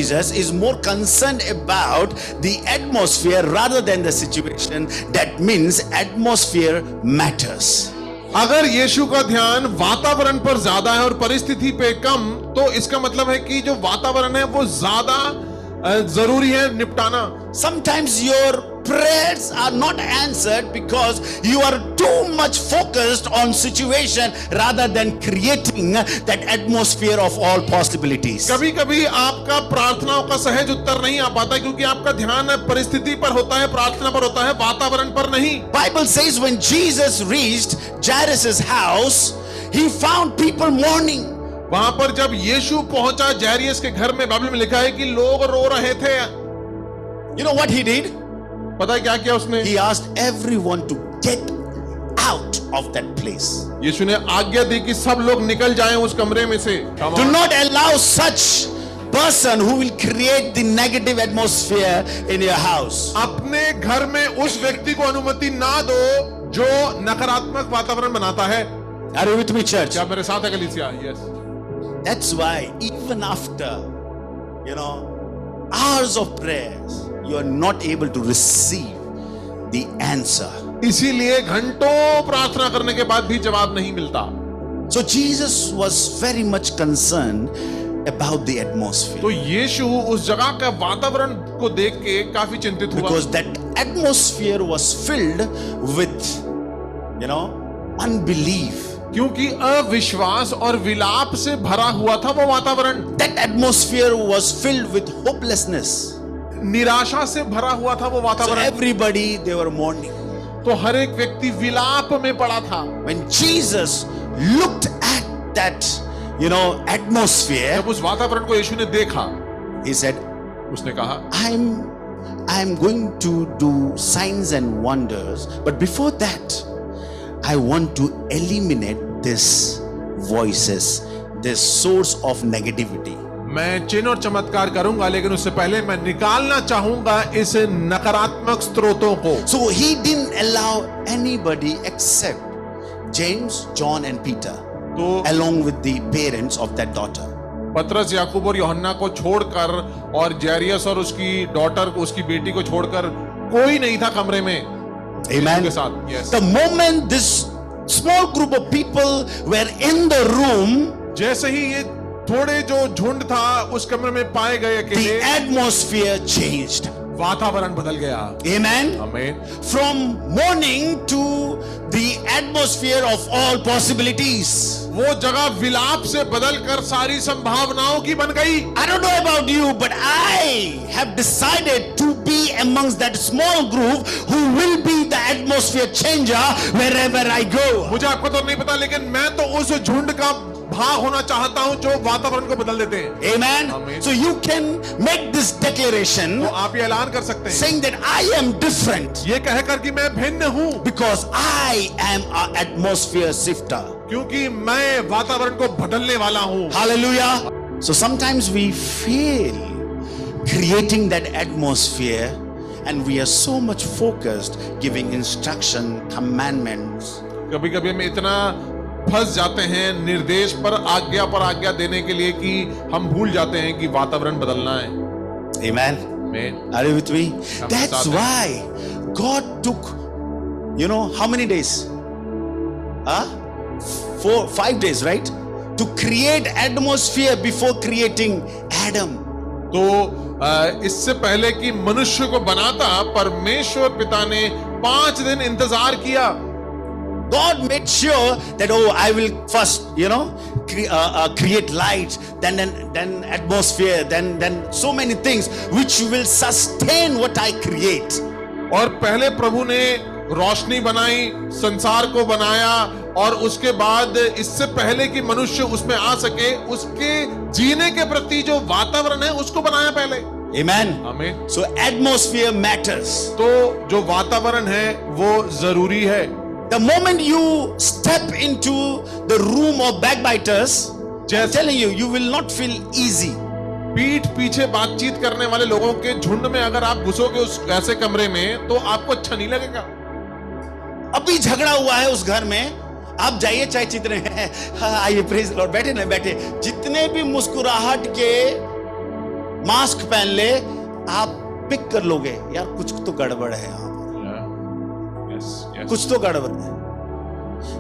Jesus is more concerned about the atmosphere rather than the situation. That means atmosphere matters. अगर यीशु का ध्यान वातावरण पर ज्यादा है और परिस्थिति पे कम, तो इसका मतलब है कि जो वातावरण है वो ज्यादा जरूरी है निपटाना. Sometimes your prayers are not answered because you are too much focused on situation rather than creating that atmosphere of all possibilities. कभी कभी आपका प्रार्थनाओं का सहज उत्तर नहीं आ पाता क्योंकि आपका ध्यान परिस्थिति पर होता है, प्रार्थना पर होता है, वातावरण पर नहीं. Bible says when Jesus reached Jairus' house, he found people mourning. वहां पर जब यीशु पहुंचा जैरियस के घर में, बाइबल में लिखा है कि लोग रो रहे थे. You know what he did? पता है क्या किया उसने? He asked everyone to get out of that place. यीशु ने आज्ञा दी कि सब लोग निकल जाएं उस कमरे में से. Do not allow such person who will create the negative atmosphere in your house. अपने घर में उस व्यक्ति को अनुमति ना दो जो नकारात्मक वातावरण बनाता है. Are you with me, church? क्या मेरे साथ है कलीसिया? Yes. That's why even after, hours of prayers, you are not able to receive the answer. इसीलिए घंटों प्रार्थना करने के बाद भी जवाब नहीं मिलता. So Jesus was very much concerned about the atmosphere. तो यीशु उस जगह का वातावरण को देख के काफी चिंतित हुआ. Because that atmosphere was filled with, unbelief. क्योंकि अविश्वास और विलाप से भरा हुआ था वो वातावरण. That atmosphere was filled with hopelessness. निराशा से भरा हुआ था वो So वातावरण. everybody, they were mourning. तो हर एक व्यक्ति विलाप में पड़ा था. When Jesus looked at that, atmosphere, जब उस वातावरण को यीशु ने देखा, he said, उसने कहा, I'm going to do signs and wonders, but before that, I want to eliminate this voices, this source of negativity. मैं चिन्ह और चमत्कार करूंगा, लेकिन उससे पहले मैं निकालना चाहूंगा इस नकारात्मक स्रोतों को. So he didn't allow anybody except James, John and Peter, along with the parents of that daughter. पतरस, याकूब और यूहन्ना को छोड़कर और जैरियस और उसकी डॉटर को, उसकी बेटी को छोड़कर कोई नहीं था कमरे में. Amen. के साथ. Yes. The moment this small group of people were in the room, जैसे ही ये थोड़े जो झुंड था उस कमरे में पाए गए the अकेले, atmosphere changed. वातावरण बदल गया. Amen. आमीन. From mourning to the atmosphere of all possibilities. वो जगह विलाप से बदलकर सारी संभावनाओं की बन गई. I don't know about you, but I have decided to be amongst that small group who will be the atmosphere changer wherever I go. मुझे आपको तो नहीं पता, लेकिन मैं तो उस झुंड का भाग होना चाहता हूं जो वातावरण को बदल देते हैं. Amen. Amen. So you can make this declaration तो आप ये ऐलान कर सकते हैं saying that I am different ये कहकर कि मैं भिन्न हूं, because I am an atmosphere shifter. क्योंकि मैं वातावरण को बदलने वाला हूं. Hallelujah. So sometimes we fail creating that atmosphere and we are so much focused giving instruction, commandments. कभी कभी हम इतना फंस जाते हैं निर्देश पर आज्ञा देने के लिए कि हम भूल जाते हैं कि वातावरण बदलना है. Amen. Amen. Are you with me? I'm That's with why God took, how many days? 5 days, right? To create atmosphere before creating Adam. तो इससे पहले कि मनुष्य को बनाता, परमेश्वर पिता ने 5 दिन इंतजार किया. God made sure that I will first create light, then atmosphere, then so many things which will sustain what I create. और पहले प्रभु ने रोशनी बनाई, संसार को बनाया, और उसके बाद इससे पहले कि मनुष्य उसमें आ सके उसके जीने के प्रति जो वातावरण है उसको बनाया पहले. Amen. आमीन. So atmosphere matters. तो जो वातावरण है वो जरूरी है. The moment you step into the room of backbiters, I'm telling you, you will not feel easy. पीठ पीछे बातचीत करने वाले लोगों के झुंड में अगर आप घुसोगे उस ऐसे कमरे में तो आपको अच्छा नहीं लगेगा. अभी झगड़ा हुआ है उस घर में, आप जाइए, चाहे जितने हैं, आइए प्रेज लॉर्ड, बैठे ना बैठे, जितने भी मुस्कुराहट के मास्क पहन ले, आप पिक कर लोगे यार कुछ तो गड़बड़ है यहाँ पर, Yes, yes. कुछ तो गड़बड़ है.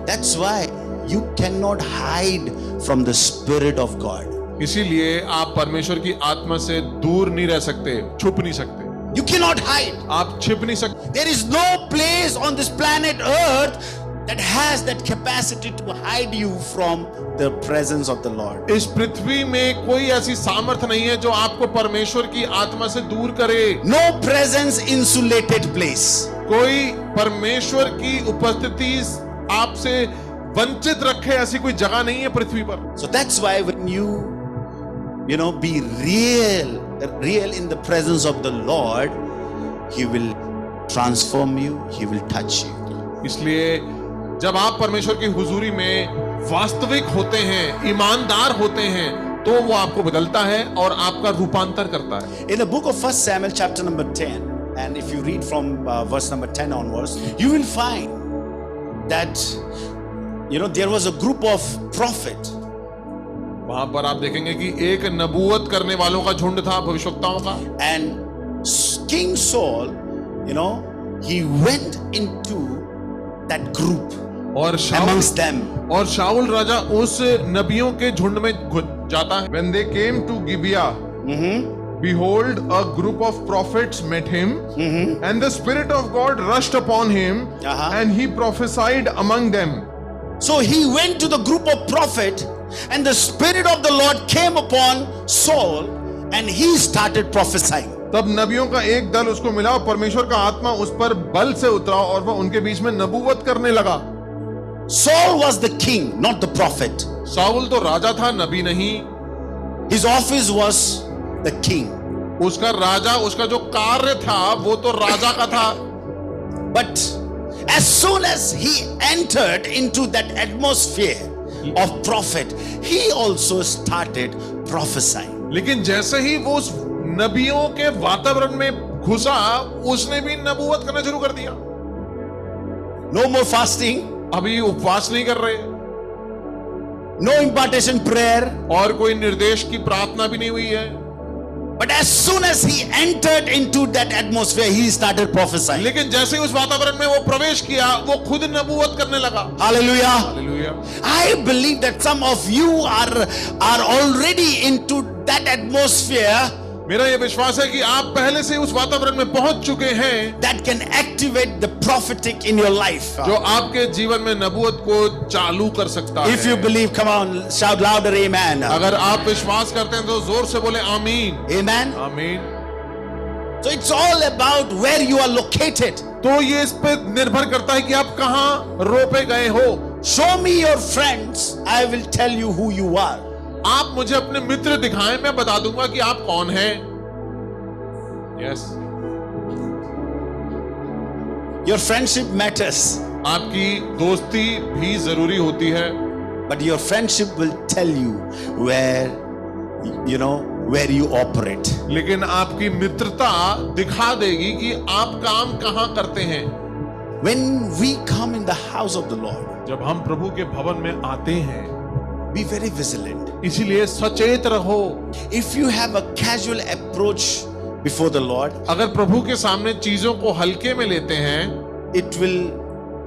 That's why you cannot hide from the Spirit of God. इसीलिए आप परमेश्वर की आत्मा से दूर नहीं रह सकते, छुप नहीं सकते. You cannot hide. आप छिप नहीं सकते. There is no place on this planet Earth that has that capacity to hide you from the presence of the Lord. इस पृथ्वी में कोई ऐसी सामर्थ्य नहीं है जो आपको परमेश्वर की आत्मा से दूर करे. No presence insulated place. कोई परमेश्वर की उपस्थिति आपसे वंचित रखे ऐसी कोई जगह नहीं है पृथ्वी पर. So that's why when you know, be real in the presence of the Lord, He will transform you, He will touch you. इसलिए जब आप परमेश्वर की हुजूरी में वास्तविक होते हैं, ईमानदार होते हैं, तो वो आपको बदलता है और आपका रूपांतर करता है. In the book of 1 Samuel chapter number 10, and if you read from verse number 10 onwards, you will find that there was a group of prophet. वहां पर आप देखेंगे कि एक नबूवत करने वालों का झुंड था, भविष्यवक्ताओं का. And King Saul, he went into that group और amongst them. और शाऊल राजा उस नबियों के झुंड में घुस जाता है. When they came to Gibeah, behold, a group of prophets met him, and the Spirit of God rushed upon him, and he prophesied among them. So he went to the group of prophet, and the Spirit of the Lord came upon Saul, and he started prophesying. तब नबियों का एक दल उसको मिला और परमेश्वर का आत्मा उस पर बल से उतरा और वह उनके बीच में नबूवत करने लगा. Saul was the king, not the prophet. शाऊल तो राजा था, नबी नहीं. His office was the king. उसका राजा, उसका जो कार्य था वो तो राजा का था. But as soon as he entered into that atmosphere of prophet, he also started prophesying. लेकिन जैसे ही वो उस नबियों के वातावरण में घुसा, उसने भी नबूवत करना शुरू कर दिया. No more fasting. अभी उपवास नहीं कर रहे. No impartation prayer. और कोई निर्देश की प्रार्थना भी नहीं हुई है. But as soon as he entered into that atmosphere, he started prophesying. लेकिन जैसे ही उस वातावरण में वो प्रवेश किया, वो खुद नबूवत करने लगा. Hallelujah. Hallelujah. I believe that some of you are already into that atmosphere. मेरा ये विश्वास है कि आप पहले से उस वातावरण में पहुंच चुके हैं that can activate the prophetic in your life. जो आपके जीवन में नबूवत को चालू कर सकता है. If you believe, come on, shout louder, amen. अगर आप विश्वास करते हैं तो जोर से बोले आमीन. Amen. आमीन. So it's all about where you are located. तो ये इस पे निर्भर करता है कि आप कहां रोपे गए हो. Show me your friends, I will tell you who you are. आप मुझे अपने मित्र दिखाएं, मैं बता दूंगा कि आप कौन हैं. Yes. Your friendship matters. आपकी दोस्ती भी जरूरी होती है. But your friendship will tell you where you operate. लेकिन आपकी मित्रता दिखा देगी कि आप काम कहां करते हैं. When we come in the house of the Lord, जब हम प्रभु के भवन में आते हैं, be very vigilant. इसीलिए सचेत रहो. If you have a casual approach before the Lord, अगर प्रभु के सामने चीजों को हल्के में लेते हैं, it will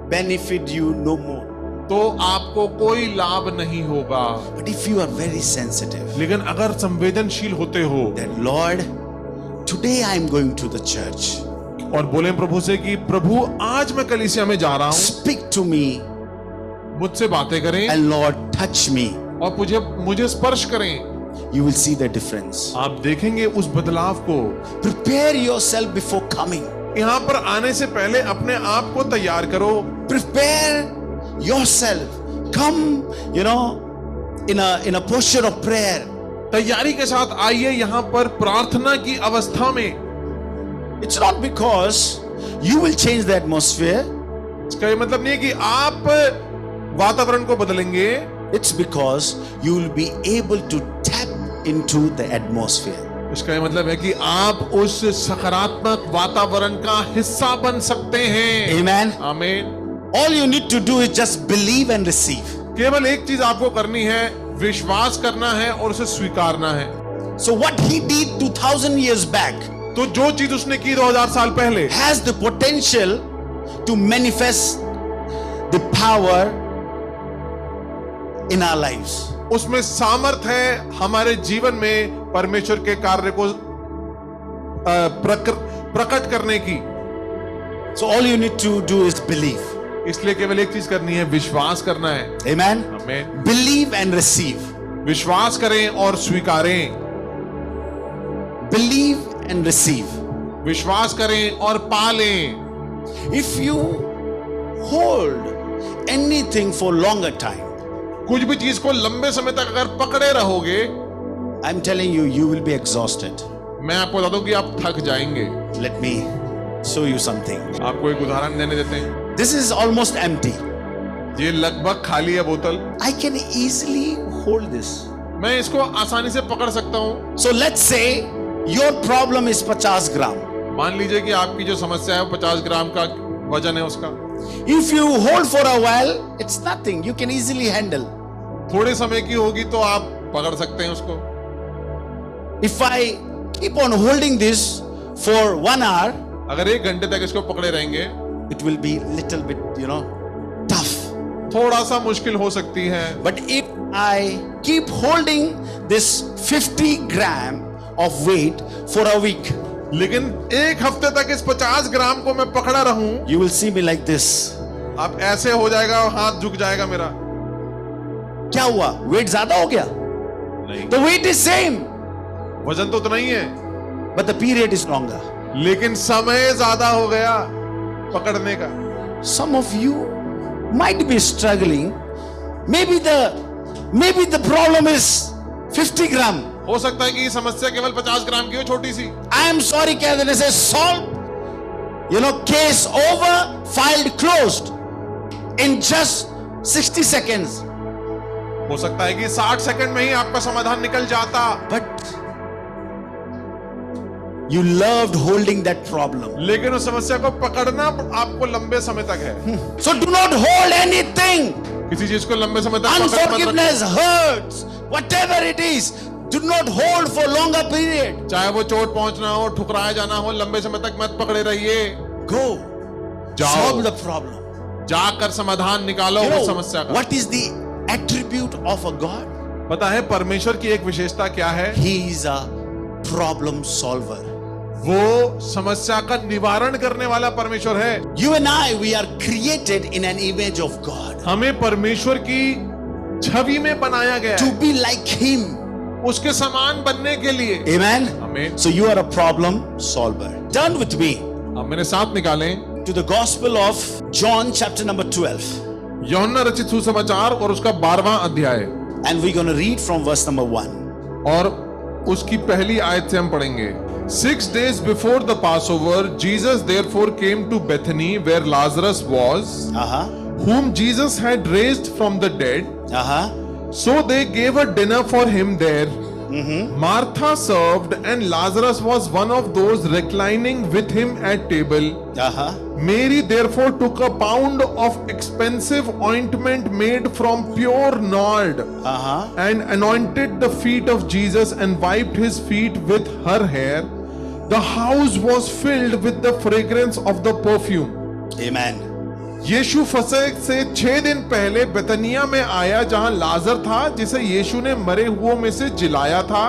benefit you no more. तो आपको कोई लाभ नहीं होगा. But if you are very sensitive, लेकिन अगर संवेदनशील होते हो, that Lord, today I am going to the church. और बोले प्रभु से कि प्रभु आज मैं कलीसिया में जा रहा हूं, Speak to me, मुझसे बातें करें and Lord touch me. और मुझे स्पर्श करें. You will see the difference. आप देखेंगे उस बदलाव को. Prepare yourself before coming. यहाँ पर आने से पहले अपने आप को तैयार करो. Prepare yourself. Come, in a posture of prayer. तैयारी के साथ आइए यहाँ पर प्रार्थना की अवस्था में. It's not because you will change the atmosphere. इसका ये मतलब नहीं है कि आप वातावरण को बदलेंगे. It's because you will be able to tap into the atmosphere. इसका ये मतलब है कि आप उस सकारात्मक वातावरण का हिस्सा बन सकते हैं. Amen. आमीन. All you need to do is just believe and receive. केवल एक चीज आपको करनी है, विश्वास करना है और उसे स्वीकारना है. So what he did 2000 years back तो जो चीज उसने की 2000 साल पहले has the potential to manifest the power in our lives. उसमें सामर्थ्य है हमारे जीवन में परमेश्वर के कार्य को प्रकट करने की। So all you need to do is believe. इसलिए केवल एक चीज करनी है, विश्वास करना है। Amen. आमीन। Believe and receive. विश्वास करें और स्वीकारें। Believe and receive. विश्वास करें और पालें। If you hold anything for longer time, कुछ भी चीज को लंबे समय तक अगर पकड़े रहोगे, I'm telling you, you will be exhausted. मैं आपको बता दूं कि आप थक जाएंगे। Let me show you something. आपको एक उदाहरण देने देते हैं। This is almost empty. ये लगभग खाली है बोतल। I can easily hold this. मैं इसको आसानी से पकड़ सकता हूं। So let's say your problem is 50 gram. मान लीजिए कि आपकी जो समस्या है वो 50 ग्राम का वजन है उसका। If you hold for a while, it's nothing. You can easily handle. थोड़े समय की होगी तो आप पकड़ सकते हैं उसको। If I keep on holding this for 1 hour, अगर 1 घंटे तक इसको पकड़े रहेंगे, it will be little bit, tough. थोड़ा सा मुश्किल हो सकती है। But if I keep holding this 50 gram of weight for a week, लेकिन 1 हफ्ते तक इस 50 ग्राम को मैं पकड़ा रहूं, you will see me like this. आप ऐसे हो जाएगा और हाथ झुक जाएगा मेरा। क्या हुआ? वेट ज्यादा हो गया? नहीं, The weight is same, वजन तो उतना ही है, but the period is longer. लेकिन समय ज्यादा हो गया पकड़ने का। Some of you might be struggling. Maybe the problem is 50 gram. हो सकता है कि ये समस्या केवल 50 ग्राम की हो, छोटी सी। I am sorry, Kevin. It says solve. Case over, filed, closed in just 60 seconds. हो सकता है कि 60 सेकंड में ही आपका समाधान निकल जाता। But you loved holding that problem. लेकिन उस समस्या को पकड़ना आपको लंबे समय तक है। So do not hold anything. किसी चीज को लंबे समय तक पकड़ मत रखो। Unforgiveness, hurts, whatever it is, do not hold for longer period. चाहे वो चोट पहुंचना हो, ठुकराया जाना हो, लंबे समय तक मत पकड़े रहिए। Go. जाओ। Solve the problem. जाकर समाधान निकालो उस समस्या का। What is the attribute of a God? पता है परमेश्वर की एक विशेषता क्या है? He is a problem solver. वो समस्या का निवारण करने वाला परमेश्वर है। You and I, we are created in an image of God. हमें परमेश्वर की छवि में बनाया गया To है, be like Him. उसके समान बनने के लिए। Amen? आमीन। So you are a problem solver. Turn with me अब मेरे साथ निकालें to the Gospel of John chapter number 12. यूहन्ना रचित सुसमाचार और उसका 12वां अध्याय, And we're going to read from verse number 1. और उसकी पहली आयत से हम पढ़ेंगे। 6 days before the Passover, Jesus therefore came to Bethany where Lazarus was, whom Jesus had raised from the dead. So they gave a dinner for him there. Martha served and Lazarus was one of those reclining with him at table. Mary therefore took a pound of expensive ointment made from pure nard and anointed the feet of Jesus and wiped his feet with her hair. The house was filled with the fragrance of the perfume. Amen. यीशु फसह से 6 दिन पहले बेतनिया में आया जहां लाजर था जिसे यीशु ने मरे हुओं में से जिलाया था।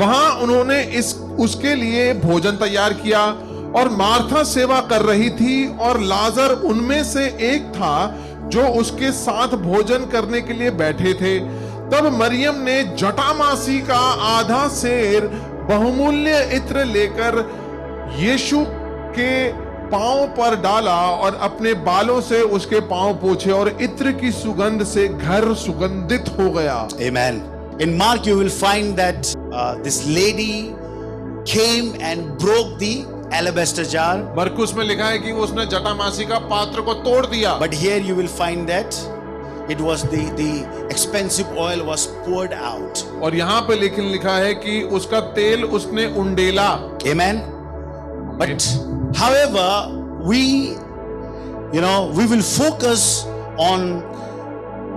वहां उन्होंने उसके लिए भोजन तैयार किया और मार्था सेवा कर रही थी और लाजर उनमें से एक था जो उसके साथ भोजन करने के लिए बैठे थे। तब मरियम ने जटामासी का आधा सेर बहुमूल्य इत्र लेकर यीशु के पांव पर डाला और अपने बालों से उसके पांव पोंछे और इत्र की सुगंध से घर सुगंधित हो गया। Amen. In Mark you will find that this lady came and broke the alabaster jar. मरकुस में लिखा है कि उसने जटामासी का पात्र को तोड़ दिया। But here you will find that it was the expensive oil was poured out. और यहाँ पे लिखा है कि उसका तेल उसने उंडेला। Amen. But however, we will focus on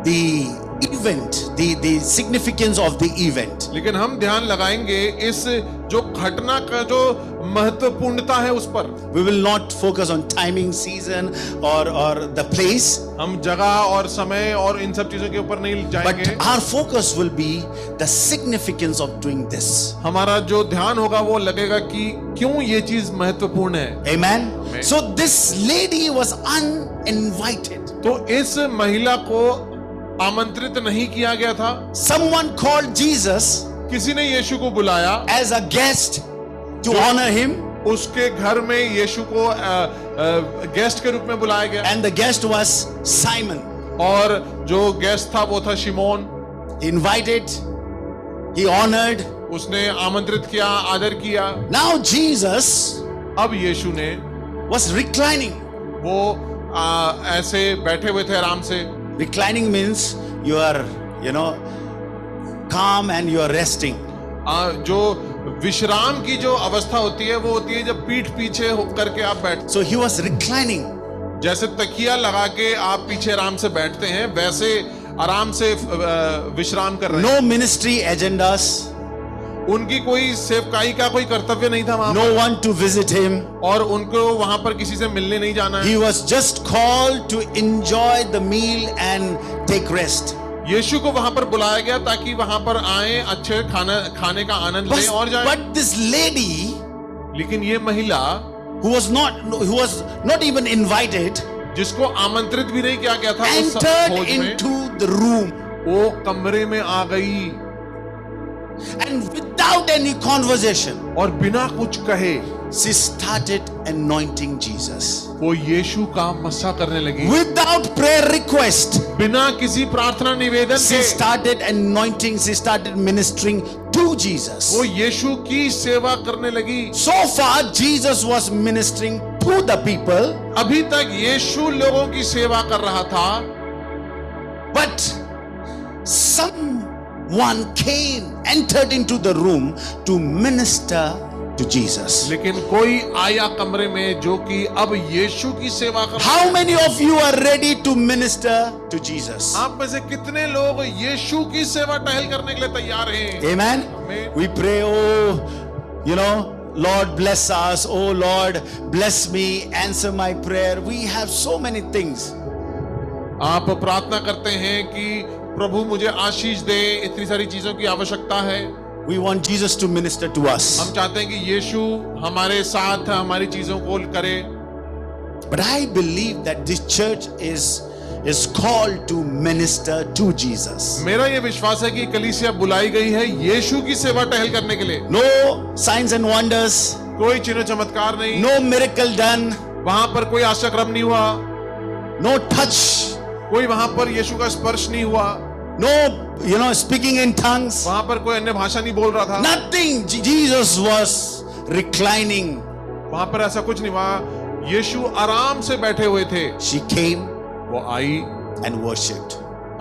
the event, the significance of the event. लेकिन हम ध्यान लगाएंगे इस जो घटना का जो महत्वपूर्णता है उस पर। We will not focus on timing, season, or the place. हम जगह और समय और इन सब चीजों के ऊपर नहीं जाएंगे। But our focus will be the significance of doing this. हमारा जो ध्यान होगा वो लगेगा कि क्यों ये चीज महत्वपूर्ण है। Amen. Amen. So this lady was uninvited. तो इस महिला को आमंत्रित नहीं किया गया था। Someone called Jesus किसी ने यीशु को बुलाया as a guest to honor him, उसके घर में यीशु को गेस्ट के रूप में बुलाया गया। and the guest was Simon. और जो गेस्ट था वो था शिमोन। He invited, he honored. उसने आमंत्रित किया, आदर किया। Now Jesus अब यीशु ने was reclining. वो ऐसे बैठे हुए थे आराम से। Reclining means you are, calm and you are resting. जो विश्राम की जो अवस्था होती है वो होती है जब पीठ पीछे होकर के आप बैठ, So he was reclining. जैसे तकिया लगा के आप पीछे आराम से बैठते हैं वैसे आराम से विश्राम कर रहे हैं। No ministry agendas. उनकी कोई सेवकाई का कोई कर्तव्य नहीं था वहां No one to visit him. और उनको वहां पर किसी से मिलने नहीं जाना है। He was just called to enjoy the meal and take rest. यीशु को वहां पर बुलाया गया ताकि वहां पर आए, अच्छे खाने का आनंद लें और जाएं। But this lady, लेकिन ये महिला who was not even invited, जिसको आमंत्रित भी नहीं किया गया था उस entered भोज में, into the room, वो कमरे में आ गई and without any conversation, और बिना कुछ कहे she started anointing Jesus. वो यीशु का मस्सा करने लगी। Without prayer request, बिना किसी प्रार्थना निवेदन she के started anointing, she started ministering to Jesus. वो यीशु की सेवा करने लगी। So far, Jesus was ministering to the people, अभी तक यीशु लोगों की सेवा कर रहा था, but someone entered into the room to minister to Jesus. लेकिन कोई आया कमरे में जो कि अब यीशु की सेवा कर रहा How है। many of you are ready to minister to Jesus? आप में से कितने लोग यीशु की सेवा टहल करने के लिए तैयार हैं? Amen. Amen. We pray, Lord bless us. Oh Lord, bless me, answer my prayer. We have so many things. आप प्रार्थना करते हैं कि प्रभु मुझे आशीष दे, इतनी सारी चीजों की आवश्यकता है। We want Jesus to minister to us. हम चाहते हैं कि यीशु हमारे साथ हमारी चीजों को करे। But I believe that this church is called to minister to Jesus. मेरा ये विश्वास है कि कलीसिया बुलाई गई है यीशु की सेवा टहल करने के लिए। No signs and wonders, कोई चिन्ह चमत्कार नहीं, no miracle done, वहां पर कोई आश्चर्यक्रम नहीं हुआ, no touch, कोई वहां पर यीशु का स्पर्श नहीं हुआ, no speaking in tongues, वहां पर कोई अन्य भाषा नहीं बोल रहा था, nothing. Jesus was reclining. वहां पर ऐसा कुछ नहीं हुआ। यीशु आराम से बैठे हुए थे। She came वो आई and worshipped.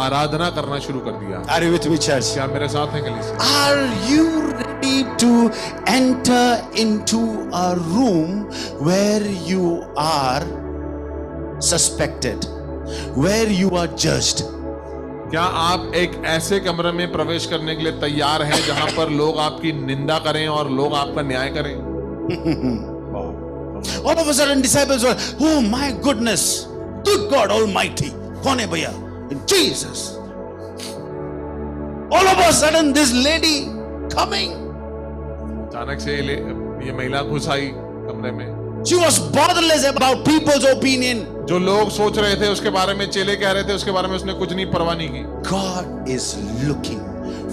आराधना करना शुरू कर दिया। Are you with me, church? क्या मेरे साथ हैं कलीसिया? Are you ready to enter into a room where you are suspected, where you are judged? क्या आप एक ऐसे कमरे में प्रवेश करने के लिए तैयार हैं जहां पर लोग आपकी निंदा करें और लोग आपका न्याय करें? All of a sudden, disciples were, oh my goodness, good God Almighty, कौन है भैया? Jesus. All of a sudden, this lady coming. अचानक से ये महिला घुस आई कमरे में। She was borderless about people's opinion. जो लोग सोच रहे थे उसके बारे में, चेले कह रहे थे उसके बारे में, उसने कुछ नहीं परवाह नहीं की। God is looking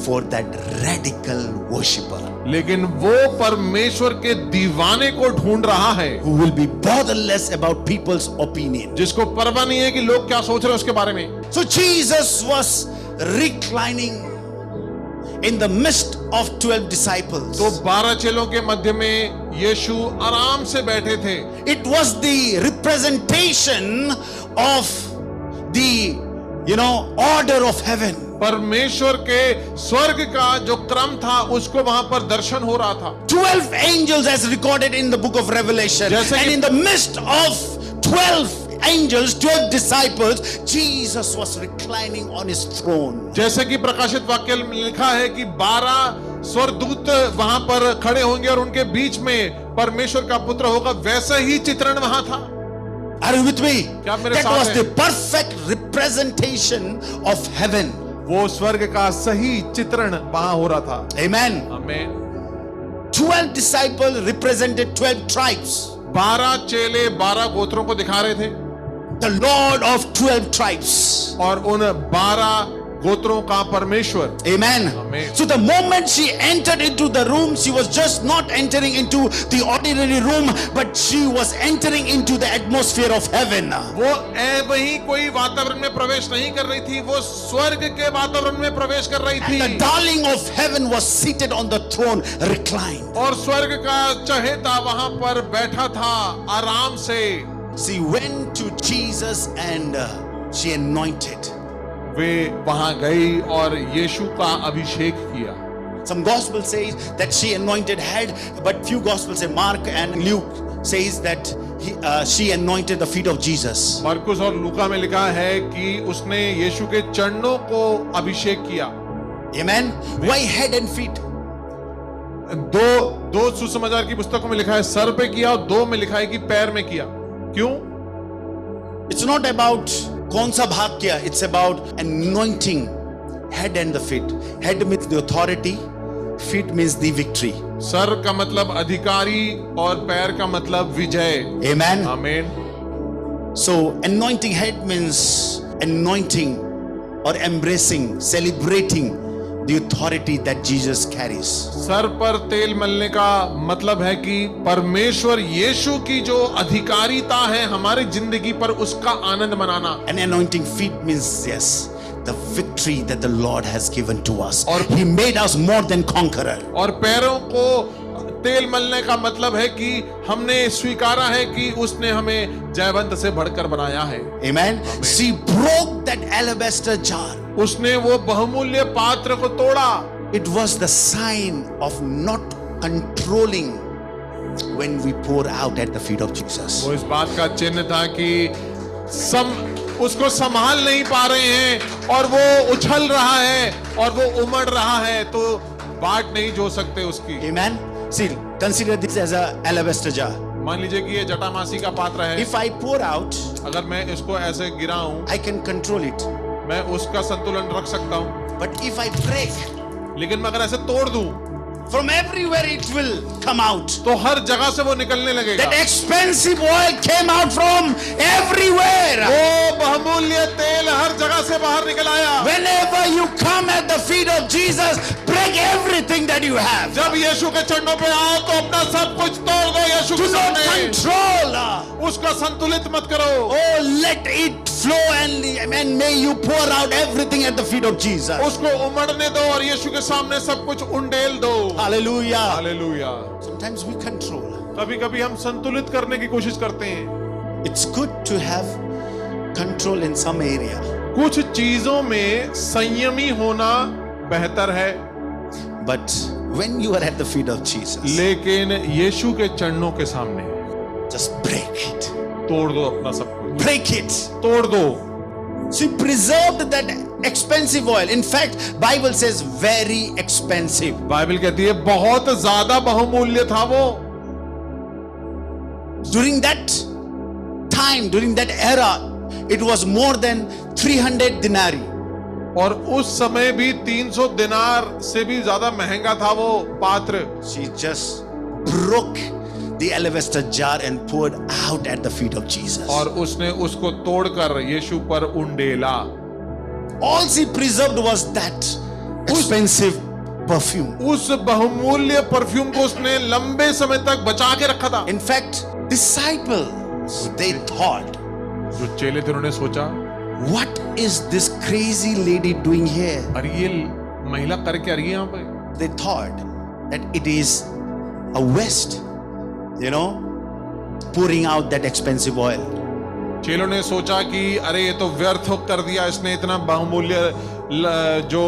for that radical worshipper, लेकिन वो परमेश्वर के दीवाने को ढूंढ रहा है who will be borderless about people's opinion. जिसको परवाह नहीं है कि लोग क्या सोच रहे हैं उसके बारे में। So Jesus was reclining in the midst of 12 disciples. तो 12 चेलों के मध्य में यीशु आराम से बैठे थे। It was the representation of the order of heaven. परमेश्वर के स्वर्ग का जो क्रम था उसको वहां पर दर्शन हो रहा था। 12 angels as recorded in the book of Revelation, जैसे and कि- in the midst of 12 angels, 12 disciples, Jesus was reclining on his throne. जैसे कि प्रकाशित वाक्य में लिखा है कि 12 स्वर्गदूत वहां पर खड़े होंगे और उनके बीच में परमेश्वर का पुत्र होगा, वैसा ही चित्रण वहां था। Are you with me? क्या आप मेरे That साथ was हैं? the perfect representation of heaven. वो स्वर्ग का सही चित्रण वहां हो रहा था। Amen. आमीन। 12 disciples represented 12 tribes. 12 चेले 12 गोत्रों को दिखा रहे थे The Lord of 12 tribes. और उन 12 गोत्रों का परमेश्वर। Amen. Amen. So the moment she entered into the room, she was just not entering into the ordinary room, but she was entering into the atmosphere of heaven. वो वही कोई वातावरण में प्रवेश नहीं कर रही थी, वो स्वर्ग के वातावरण में प्रवेश कर रही And the थी darling of heaन was seated on the throne, reclined. और स्वर्ग का चहेता वहां पर बैठा था आराम से। She went to Jesus and she anointed. वे वहां गई और यीशु का अभिषेक किया। Some gospel says that she anointed head, but few gospels say, Mark and Luke says that she anointed the feet of Jesus. मरकुस और लूका में लिखा है कि उसने यीशु के चरणों को अभिषेक किया। Amen. Why head and feet? दो सुसमाचार की पुस्तकों में लिखा है सर पे किया और 2 में लिखा है कि पैर में किया। क्यों? It's not about कौन सा भाग किया, it's about anointing head and the feet. Head means the authority, feet means the victory. Sir का मतलब अधिकारी और पैर का मतलब विजय। Amen. आमीन। So anointing head means anointing or embracing, celebrating the authority that Jesus carries. Sir पर तेल मलने का मतलब है कि परमेश्वर यीशु की जो अधिकारिता है हमारी जिंदगी पर, उसका आनंद मनाना। And anointing feet means, yes, the victory that the Lord has given to us. और He made us more than conqueror. और पैरों को तेल मलने का मतलब है कि हमने स्वीकारा है कि उसने हमें जयवंत से बढ़कर बनाया है। Amen. She broke that alabaster jar. उसने वो बहुमूल्य पात्र को तोड़ा। It was the sign of not controlling when we pour out at the feet of Jesus. वो इस बात का चिन्ह था कि उसको संभाल नहीं पा रहे हैं और वो उछल रहा है और वो उमड़ रहा है, तो बाट नहीं जो सकते उसकी। Amen. See, consider this as a alabaster jar. मान लीजिए कि ये जटामासी का पात्र है। If I pour out, अगर मैं इसको ऐसे गिराऊं, I can control it. मैं उसका संतुलन रख सकता हूं। But if I break, लेकिन मैं अगर ऐसे तोड़ दूं, from everywhere it will come out. तो हर जगह से वो निकलने लगेगा। That expensive oil came out from everywhere. वो बहुमूल्य तेल हर जगह से बाहर निकल आया। Whenever you come at the feet of Jesus, break everything that you have. जब यीशु के चरणों पे आओ तो अपना सब कुछ तोड़ दो यीशु के Do not सामने। control. उसका संतुलित मत करो। Oh, let it flow and may you pour out everything at the feet of Jesus. उसको उमड़ने दो और यीशु के सामने सब कुछ उंडेल दो। Hallelujah. Hallelujah. Sometimes we control. कभी-कभी हम संतुलित करने की कोशिश करते हैं। It's good to have control in some area. कुछ चीजों में संयमी होना बेहतर है, But when you are at the feet of Jesus, लेकिन यीशु के चरणों के सामने just break it. तोड़ दो अपना सब कुछ। Break it. तोड़ दो। She preserved that expensive oil. In fact, Bible says very expensive. Bible कहती है बहुत ज्यादा बहुमूल्य था वो। During that time, during that era, it was more than 300 denarii. और उस समय भी 300 दिनार से भी ज्यादा महंगा था वो पात्र। She just broke the alabaster jar and poured out at the feet of Jesus. और उसने उसको तोड़कर यीशु पर उंडेला। All she preserved was that expensive perfume. उस बहुमूल्य परफ्यूम को उसने लंबे समय तक बचा के रखा था। In fact, disciples, they thought, जो चेले थे उन्होंने सोचा, what is this crazy lady doing here? अरे ये महिला कर क्या रही है यहाँ पे? They thought that it is a waste, you know, pouring out that expensive oil. चेलों ने सोचा कि अरे ये तो व्यर्थ कर दिया इसने, इतना बहुमूल्य जो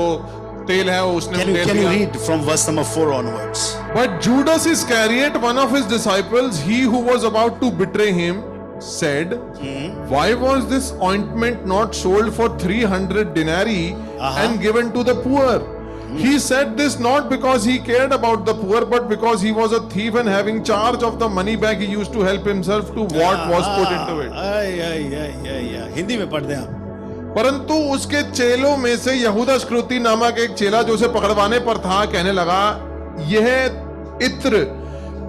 तेल है वो उसने Can उंडेल you दिया। read from verse number 4 onwards? But Judas Iscariot, one of his disciples, he who was about to betray him, said, "Why was this ointment not sold for 300 denarii and given to the poor?" He said this not because he cared about the poor, but because he was a thief and having charge of the money bag, he used to help himself to what was put into it. Hindi में पढ़ दें आप. परंतु उसके चेलों में से यहूदा इस्करियोती नामक एक चेला जो उसे पकड़वाने पर था, कहने लगा, यह इत्र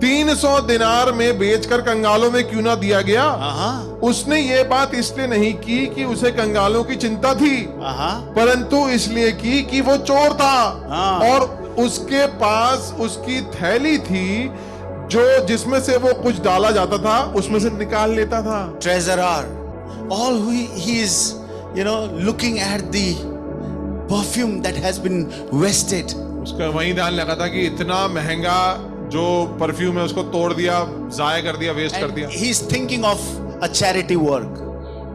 300 दिनार में बेचकर कंगालों में क्यों ना दिया गया? उसने ये बात इसलिए नहीं की कि उसे कंगालों की चिंता थी, परंतु इसलिए की कि वो चोर था और उसके पास उसकी थैली थी जो जिसमें से वो कुछ डाला जाता था उसमें से निकाल लेता था. Treasurer, all he is, looking at the perfume that has been wasted. उसका वही ध्यान लगा था कि इतना महंगा जो परफ्यूम है उसको तोड़ दिया, जाया कर दिया, वेस्ट कर दिया. He is thinking of a charity work.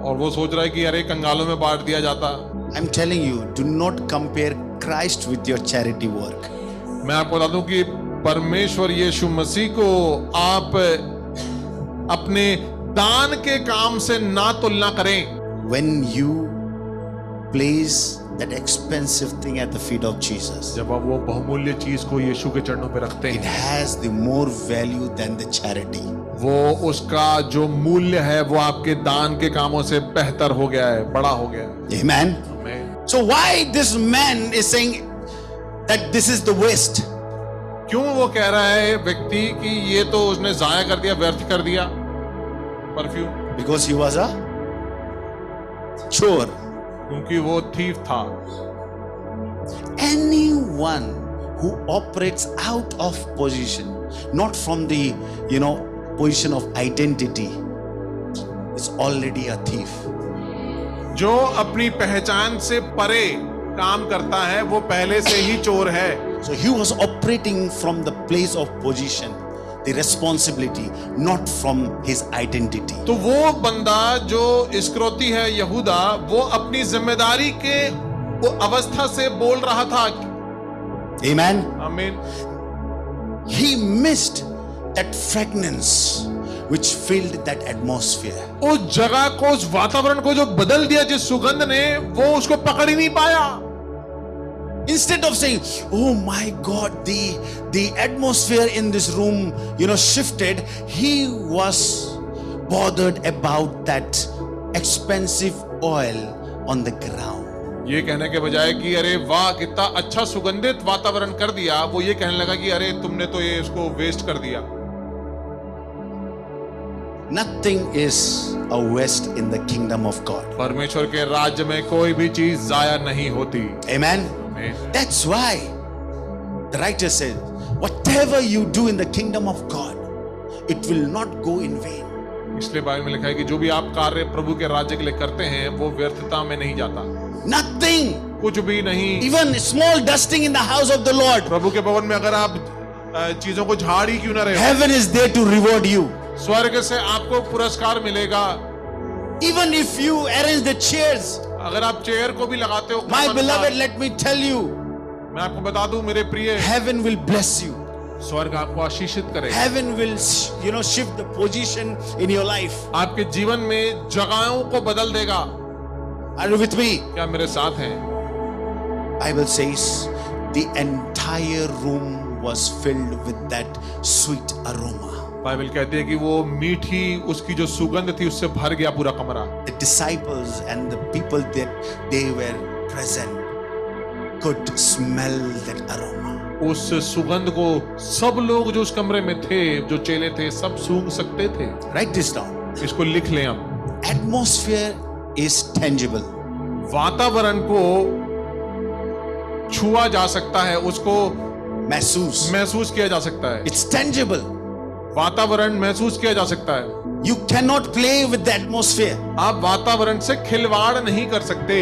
और वो सोच रहा है कि अरे कंगालों में बांट दिया जाता. I'm telling you, do not compare Christ with your charity work. मैं आपको बता दूं कि परमेश्वर यीशु मसीह को आप अपने दान के काम से ना तुलना करें. When you place that expensive thing at the feet of Jesus, जब आप वो बहुमूल्य चीज को यीशु के चरणों पे रखते it हैं, has the more value than the charity. वो उसका जो मूल्य है वो आपके दान के कामों से बेहतर हो गया है, बड़ा हो गया है. Amen. Amen. So why this man is saying that this is the waste? क्यों वो कह रहा है व्यक्ति कि ये तो उसने जाया कर दिया, व्यर्थ कर दिया perfume? Because he was a chore. क्योंकि वो थीफ था. Anyone who operates out of position, not from the position of identity, is already a thief. जो अपनी पहचान से परे काम करता है वो पहले से ही चोर है. So he was operating from the place of position, the responsibility, not from his identity. तो वो बंदा जो इस्करियोती है यहूदा, वो अपनी जिम्मेदारी के अवस्था से बोल रहा था. Amen. आमीन. He missed that fragrance which filled that atmosphere. उस जगह को, उस वातावरण को जो बदल दिया जिस सुगंध ने, वो उसको पकड़ ही नहीं पाया. Instead of saying, "Oh my God, the atmosphere in this room, shifted," he was bothered about that expensive oil on the ground. ये कहने के बजाय कि अरे वाह कितना अच्छा सुगंधित वातावरण कर दिया, वो ये कहने लगा कि अरे तुमने तो ये इसको वेस्ट कर दिया. Nothing is a waste in the kingdom of God. परमेश्वर के राज्य में कोई भी चीज जाया नहीं होती. Amen. That's why the writer said, whatever you do in the kingdom of God, it will not go in vain. इसलिए बाइबल में लिखा है कि जो भी आप कार्य प्रभु के राज्य के लिए करते हैं वो व्यर्थता में नहीं जाता. Nothing. कुछ भी नहीं. Even small dusting in the house of the Lord. प्रभु के भवन में अगर आप चीजों को झाड़ ही क्यों ना रहे, heaven is there to reward you. स्वर्ग से आपको पुरस्कार मिलेगा. Even if you arrange the chairs, अगर आप चेयर को भी लगाते हो, my beloved, let me tell you, मैं आपको बता दूं मेरे प्रिय, heaven will bless you. स्वर्ग आपको आशीषित करेगा. Heaven will, shift the position in your life. आपके जीवन में जगहों को बदल देगा. Are you with me? क्या मेरे साथ हैं? Bible says the entire room was filled with that sweet aroma. Bible कहती है कि वो मीठी उसकी जो सुगंध थी उससे भर गया पूरा कमरा. The disciples and the people that they were present could smell that aroma. उस सुगंध को सब लोग जो उस कमरे में थे, जो चेले थे, सब सूंघ सकते थे. Write this down. इसको लिख लें हम. Atmosphere is tangible. वातावरण को छुआ जा सकता है, उसको महसूस किया जा सकता है. It's tangible. वातावरण महसूस किया जा सकता है. You cannot play with the atmosphere. आप वातावरण से खिलवाड़ नहीं कर सकते.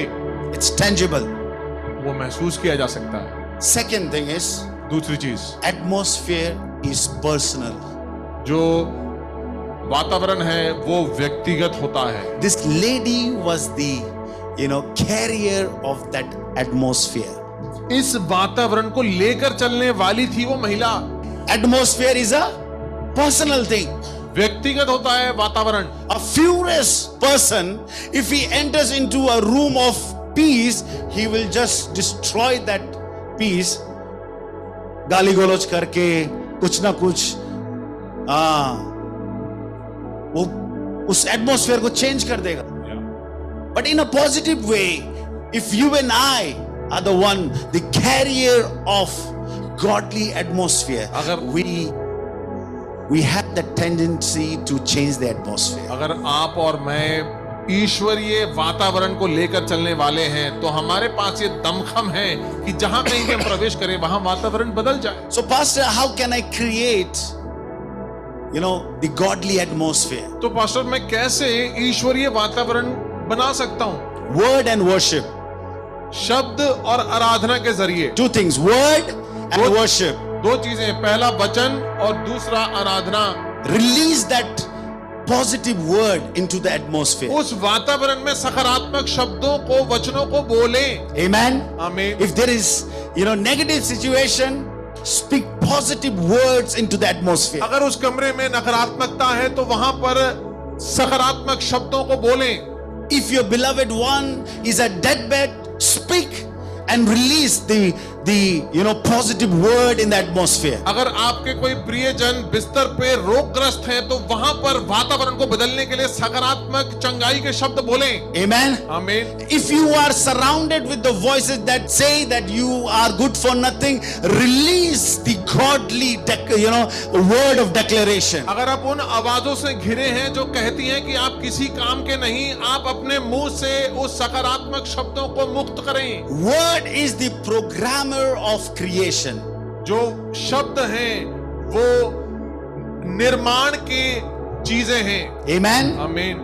It's tangible. वो महसूस किया जा सकता है. Second thing is, दूसरी चीज, atmosphere is personal. जो वातावरण है वो व्यक्तिगत होता है. This lady was the carrier of that atmosphere. इस वातावरण को लेकर चलने वाली थी वो महिला. Atmosphere is a personal thing. व्यक्तिगत होता है वातावरण। A furious person, if he enters into a room of peace, he will just destroy that peace. गाली गलौज करके कुछ ना कुछ वो उस एटमॉस्फेयर को चेंज कर देगा। But in a positive way, if you and I are the one, the carrier of godly atmosphere, we have the tendency to change the atmosphere. अगर आप और मैं ईश्वरीय वातावरण को लेकर चलने वाले हैं तो हमारे पास ये दमखम है कि जहां कहीं भी हम प्रवेश करें वहां वातावरण बदल जाए। So pastor, how can I create the godly atmosphere? तो पास्टर मैं कैसे ईश्वरीय वातावरण बना सकता हूं? Word and worship. शब्द और आराधना के जरिए। Two things, word and worship. दो चीजें, पहला वचन और दूसरा आराधना। Release that positive word into the atmosphere. उस वातावरण में सकारात्मक शब्दों को, वचनों को बोलें। Amen. आमीन। If there is negative situation, speak positive words into the atmosphere. अगर उस कमरे में नकारात्मकता है तो वहां पर सकारात्मक शब्दों को बोलें। If your beloved one is at deathbed, speak and release the positive word in the atmosphere. अगर आपके कोई प्रियजन बिस्तर पे रोगग्रस्त हैं तो वहां पर वातावरण को बदलने के लिए सकारात्मक चंगाई के शब्द बोलें। Amen. आमीन। If you are surrounded with the voices that say that you are good for nothing, release the godly word of declaration. अगर आप उन आवाजों से घिरे हैं जो कहती हैं कि आप किसी काम के नहीं, आप अपने मुंह से उस सकारात्मक शब्दों को मुक्त करें। Word is the programmer of creation. जो शब्द हैं वो निर्माण की चीजें हैं। Amen. आमीन।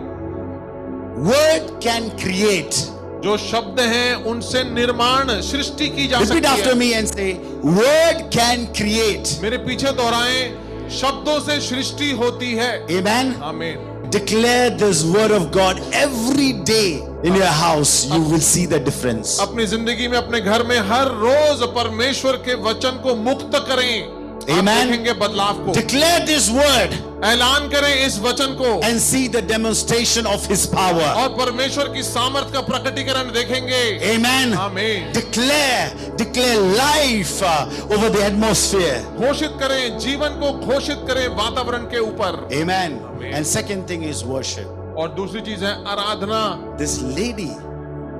Word can create. जो शब्द हैं उनसे निर्माण, सृष्टि की जा सकती है। Repeat after me and say, word can create. मेरे पीछे दोहराएं, शब्दों से सृष्टि होती है। Amen. आमीन। Declare this word of God every day in your house. You will see the difference. अपनी जिंदगी में, अपने घर में हर रोज परमेश्वर के वचन को मुक्त करें। Amen. आप देखेंगे बदलाव को। Declare this word ऐलान करें इस वचन को and see the demonstration of His power. और परमेश्वर की सामर्थ का प्रकटीकरण देखेंगे। Amen. आमीन। Declare life over the atmosphere. घोषित करें, जीवन को घोषित करें वातावरण के ऊपर। Amen. Amen. And second thing is worship. और दूसरी चीज है आराधना। This lady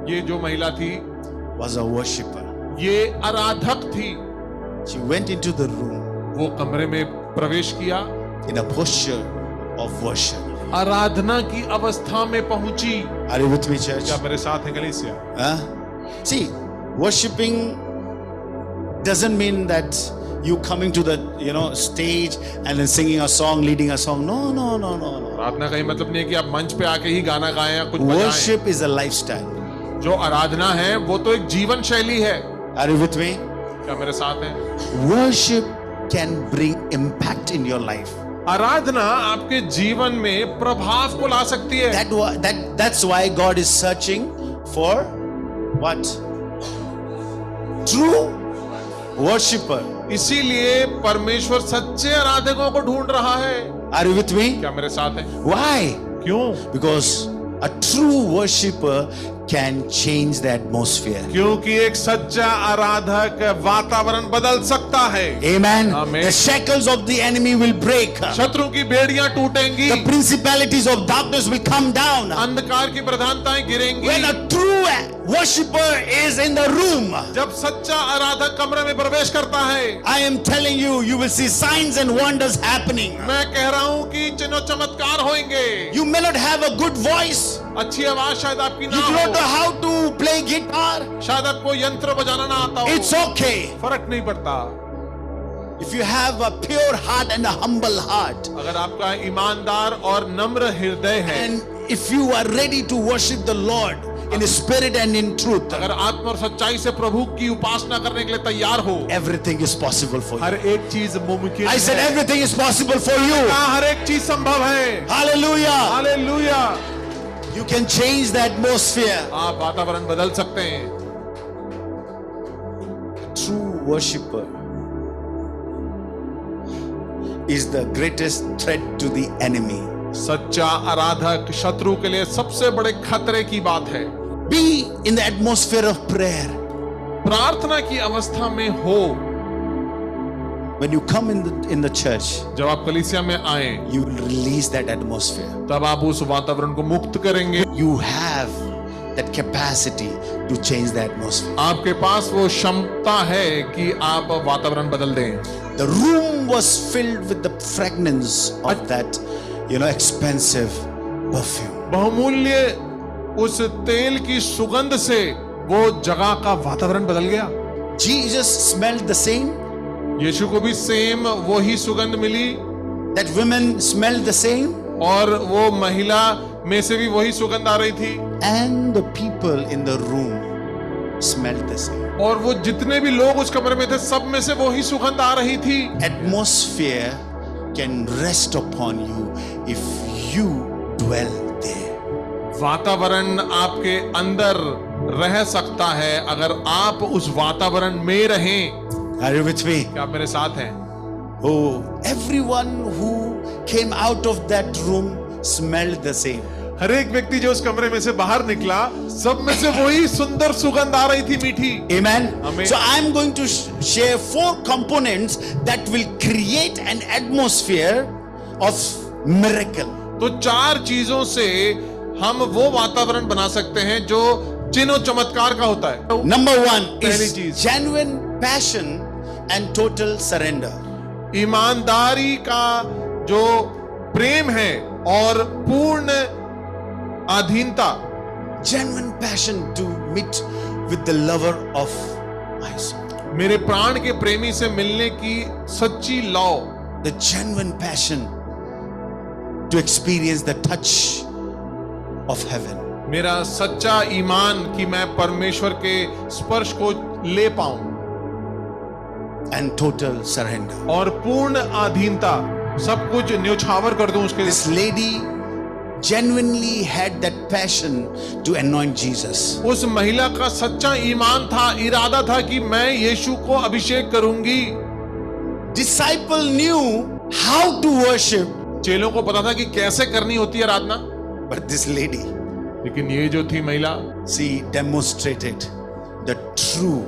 ये जो महिला थी was a worshipper. ये आराधक थी। She went into the room वो कमरे में प्रवेश किया, in a posture of worship. आराधना की अवस्था में पहुंची। Are you with me, church? क्या मेरे साथ है कलीसिया? See, worshiping doesn't mean that you coming to the stage and then singing a song, leading a song. No. आराधना का ये मतलब नहीं है कि आप मंच पे आके ही गाना गाएं या कुछ बजाएं। Worship is a lifestyle. जो आराधना है वो तो एक जीवन शैली है। Are you with me? क्या मेरे साथ है? Worship can bring impact in your life. आराधना आपके जीवन में प्रभाव को ला सकती है। That's why God is searching for what? True worshipper. इसीलिए परमेश्वर सच्चे आराधकों को ढूंढ रहा है। Are you with me? क्या मेरे साथ है? Why? क्यों? Because a true worshipper can change the atmosphere. क्योंकि एक सच्चा आराधक वातावरण बदल सकता है। Amen. Amen. The shackles of the enemy will break. शत्रु की बेड़ियां टूटेंगी। The principalities of darkness will come down. अंधकार की प्रधानताएं गिरेंगी। When a true worshipper is in the room, जब सच्चा आराधक कमरे में प्रवेश करता है, I am telling you, you will see signs and wonders happening. मैं कह रहा हूं कि चिन्ह चमत्कार होंगे। You may not have a good voice. अच्छी आवाज शायद आपकी You ना do not know हो, how to play guitar. शायद आपको यंत्र बजाना ना आता हो। It's okay. फर्क नहीं पड़ता। If you have a pure heart and a humble heart, अगर आपका ईमानदार और नम्र हृदय है, and if you are ready to worship the Lord in spirit and in truth, अगर आत्मा और सच्चाई से प्रभु की उपासना करने के लिए तैयार हो, everything is possible for you. हर एक चीज मुमकिन I said है। everything is possible for you. हर एक चीज संभव है। Hallelujah. Hallelujah. You can change the atmosphere. आप वातावरण बदल सकते हैं। True worshipper is the greatest threat to the enemy. सच्चा आराधक शत्रु के लिए सबसे बड़े खतरे की बात है। Be in the atmosphere of prayer. प्रार्थना की अवस्था में हो। When you come in the church, जब आप कलीसिया में आए, you will release that atmosphere. तब आप उस वातावरण को मुक्त करेंगे। You have that capacity to change the atmosphere. आपके पास वो क्षमता है कि आप वातावरण बदल दें। The room was filled with the fragrance of that, expensive perfume. बहुमूल्य उस तेल की सुगंध से वो जगह का वातावरण बदल गया। Jesus smelled the same. यीशु को भी सेम वही सुगंध मिली। That women smelled the same. और वो महिला में से भी वही सुगंध आ रही थी। And the people in the room smelled the same. और वो जितने भी लोग उस कमरे में थे, सब में से वही सुगंध आ रही थी। Atmosphere can rest upon you if you dwell there. वातावरण आपके अंदर रह सकता है अगर आप उस वातावरण में रहें। Are you with me? क्या आप मेरे साथ हैं? Oh, everyone who came out of that room smelled the same. हर एक व्यक्ति जो उस कमरे में से बाहर निकला, सब में से वही सुंदर सुगंध आ रही थी, मीठी। Amen. Amen. So I am going to share 4 components that will create an atmosphere of miracle. तो 4 चीजों से हम वो वातावरण बना सकते हैं जो चिन्ह और चमत्कार का होता है। Number 1 पहली is चीज, genuine passion and total surrender. ईमानदारी का जो प्रेम है और पूर्ण अधीनता। Genuine passion to meet with the lover of my soul. मेरे प्राण के प्रेमी से मिलने की सच्ची लौ। The genuine passion to experience the touch of heaven. मेरा सच्चा ईमान कि मैं परमेश्वर के स्पर्श को ले पाऊं। And total surrender. और पूर्ण अधीनता, सब कुछ न्योछावर कर दूं उसके। This lady genuinely had that passion to anoint Jesus. उस महिला का सच्चा ईमान था, इरादा था कि मैं यीशु को अभिषेक करूंगी। Disciple knew how to worship, चेलों को पता था कि कैसे करनी होती है आराधना, but this lady, लेकिन ये जो थी महिला, she demonstrated the true,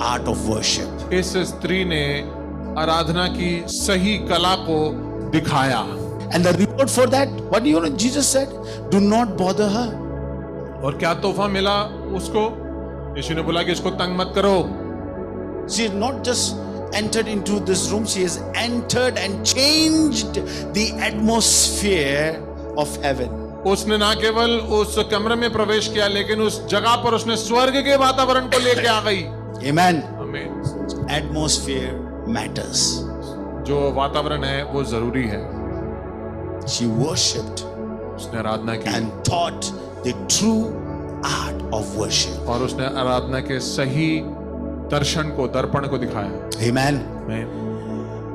art of worship. इस स्त्री ने आराधना की सही कला को दिखाया। And the reward for that, what do you know? Jesus said, "Do not bother her." और क्या तोहफा मिला उसको? यीशु ने बोला कि इसको तंग मत करो। She has not just entered into this room; she has entered and changed the atmosphere of heaven. उसने ना केवल उस कमरे में प्रवेश किया, लेकिन उस जगह पर उसने स्वर्ग के वातावरण को लेके आ गई। Amen. आमीन। Atmosphere matters. जो वातावरण है वो जरूरी है। She worshipped उसने आराधना की and taught the true art of worship. और उसने आराधना के सही दर्शन को, दर्पण को दिखाया। Amen. आमीन।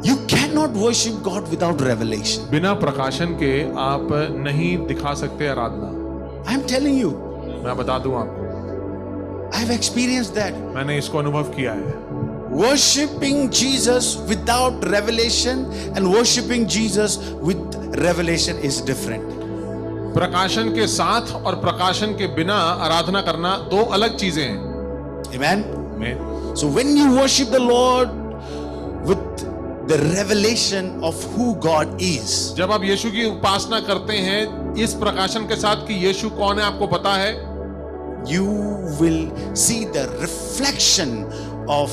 You cannot worship God without revelation. बिना प्रकाशन के आप नहीं दिखा सकते आराधना। I am telling you, मैं बता दूं आपको, I have experienced that. मैंने इसको अनुभव किया है। Worshipping Jesus without revelation and worshipping Jesus with revelation is different. प्रकाशन के साथ और प्रकाशन के बिना आराधना करना दो अलग चीजें हैं। Amen. आमीन। So when you worship the Lord with the revelation of who God is, जब आप यीशु की उपासना करते हैं इस प्रकाशन के साथ कि यीशु कौन है आपको पता है, you will see the reflection of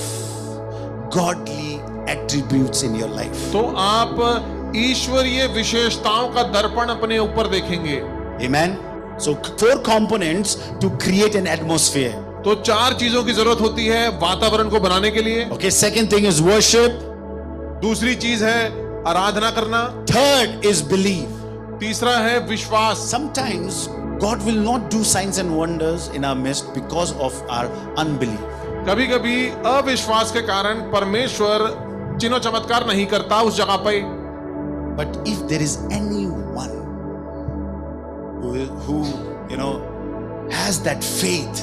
godly attributes in your life. तो आप ईश्वरीय विशेषताओं का दर्पण अपने ऊपर देखेंगे। Amen. So 4 components to create an atmosphere. तो 4 चीजों की जरूरत होती है वातावरण को बनाने के लिए। Okay, second thing is worship. दूसरी चीज है आराधना करना। Third is belief. तीसरा है विश्वास। Sometimes God will not do signs and wonders in our midst because of our unbelief. कभी कभी अविश्वास के कारण परमेश्वर चिन्ह चमत्कार नहीं करता उस जगह पे। But if there is anyone who has that faith,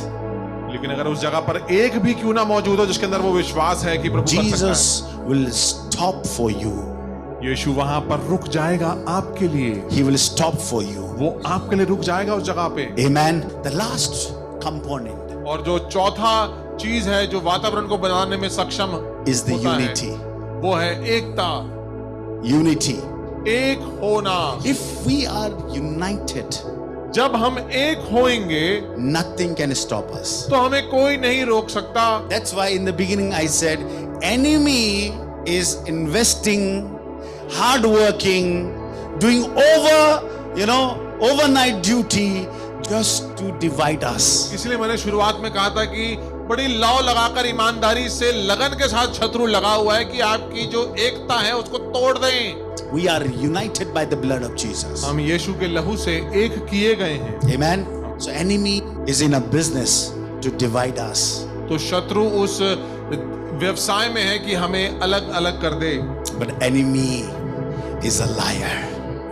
लेकिन अगर उस जगह पर एक भी क्यों ना मौजूद हो जिसके अंदर वो विश्वास है कि प्रभु कर सकता है, Jesus will stop for you यीशु वहां पर रुक जाएगा आपके लिए, He will stop for you. वो आपके लिए रुक जाएगा उस जगह पे। Amen. The last component और जो चौथा चीज है जो वातावरण को बनाने में सक्षम is the होता है, unity. वो है एकता, Unity. एक होना। If we are united, जब हम एक होएंगे nothing can stop us. तो हमें कोई नहीं रोक सकता। That's why in the beginning I said, enemy is investing, hard working, doing overnight duty just to divide us. इसलिए मैंने शुरुआत में कहा था कि बड़ी लाव लगाकर ईमानदारी से लगन के साथ शत्रु लगा हुआ है कि आपकी जो एकता है उसको तोड़ दें। We are united by the blood of Jesus. हम यीशु के लहू से एक किए गए हैं। Amen. So enemy is in a business to divide us. तो शत्रु उस व्यवसाय में है कि हमें अलग अलग कर दे। But enemy is a liar.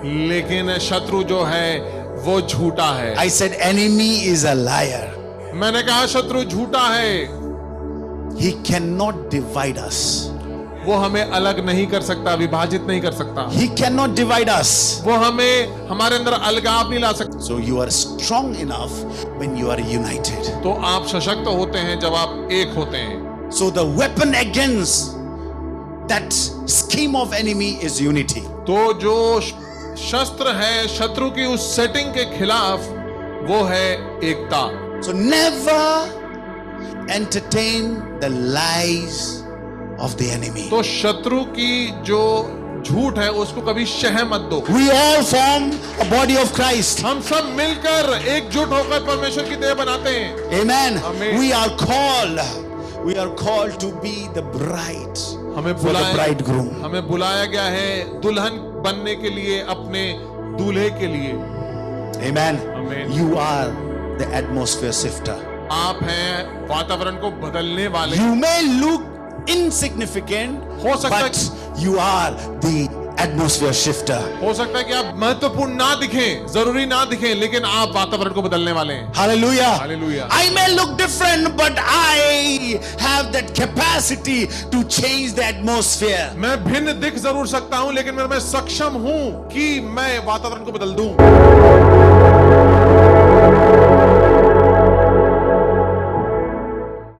लेकिन शत्रु जो है वो झूठा है। I said enemy is a liar. मैंने कहा शत्रु झूठा है। He cannot divide us. वो हमें अलग नहीं कर सकता, विभाजित नहीं कर सकता। He cannot divide us. वो हमें हमारे अंदर अलगाव नहीं ला सकता। So you are strong enough when you are united. तो आप सशक्त होते हैं जब आप एक होते हैं। So the weapon against that scheme of enemy is unity. तो जो शस्त्र है शत्रु की उस सेटिंग के खिलाफ वो है एकता। So never entertain the lies of the enemy. तो शत्रु की जो झूठ है उसको कभी शह मत दो। We all form a body of Christ. हम सब मिलकर एकजुट होकर परमेश्वर की देह बनाते हैं। Amen. Amen. We are called to be the bride हमें for the bridegroom. हमें बुलाया गया है दुल्हन बनने के लिए, अपने दूल्हे के लिए। Amen. Amen. You are the atmosphere shifter. आप हैं वातावरण को बदलने वाले। You may look insignificant, हो सकता है but you are the atmosphere shifter. हो सकता है कि आप महत्वपूर्ण ना दिखें, जरूरी ना दिखें, लेकिन आप वातावरण को बदलने वाले हैं। Hallelujah. Hallelujah. I may look different, but I have that capacity to change the atmosphere. मैं भिन्न दिख जरूर सकता हूं, लेकिन मैं सक्षम हूं कि मैं वातावरण को बदल दूं।